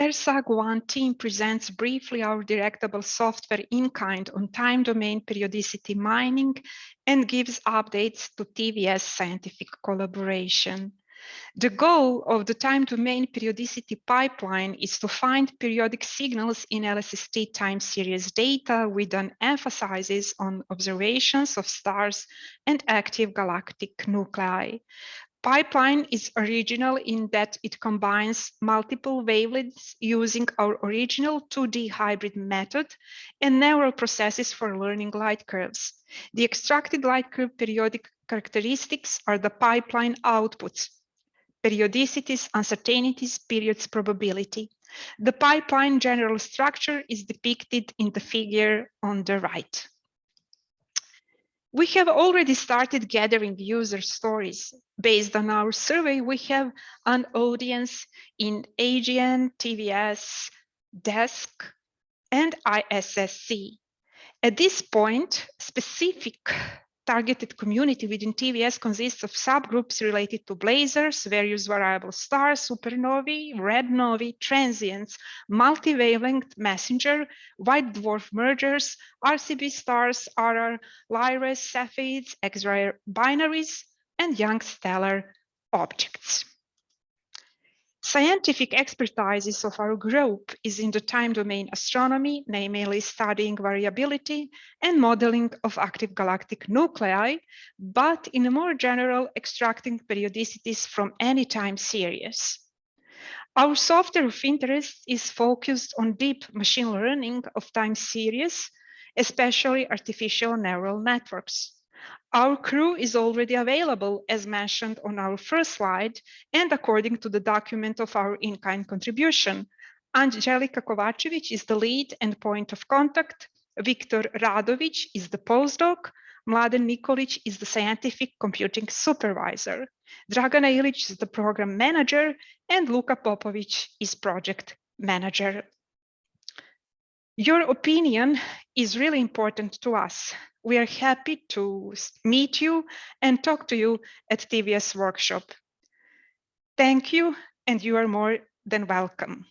ERSAG-1 team presents briefly our directable software in kind on time domain periodicity mining and gives updates to TVS scientific collaboration. The goal of the time domain periodicity pipeline is to find periodic signals in LSST time series data with an emphasis on observations of stars and active galactic nuclei. Pipeline is original in that it combines multiple wavelengths using our original 2D hybrid method and neural processes for learning light curves. The extracted light curve periodic characteristics are the pipeline outputs: periodicities, uncertainties, periods, probability. The pipeline general structure is depicted in the figure on the right. We have already started gathering user stories. Based on our survey, we have an audience in AGN, TVS, DESC, and ISSC. At this point, specific targeted community within TVS consists of subgroups related to blazars, various variable stars, supernovae, red novae, transients, multi-wavelength messenger, white dwarf mergers, RCB stars, RR, Lyrae, Cepheids, X-ray binaries, and young stellar objects. Scientific expertise of our group is in the time domain astronomy, namely studying variability and modeling of active galactic nuclei, but in a more general, extracting periodicities from any time series. Our software of interest is focused on deep machine learning of time series, especially artificial neural networks. Our crew is already available, as mentioned on our first slide, and according to the document of our in-kind contribution. Angelika Kovacevic is the lead and point of contact. Viktor Radovic is the postdoc. Mladen Nikolic is the scientific computing supervisor. Dragana Ilic is the program manager, and Luka Popovic is project manager. Your opinion is really important to us. We are happy to meet you and talk to you at TVS workshop. Thank you, and you are more than welcome.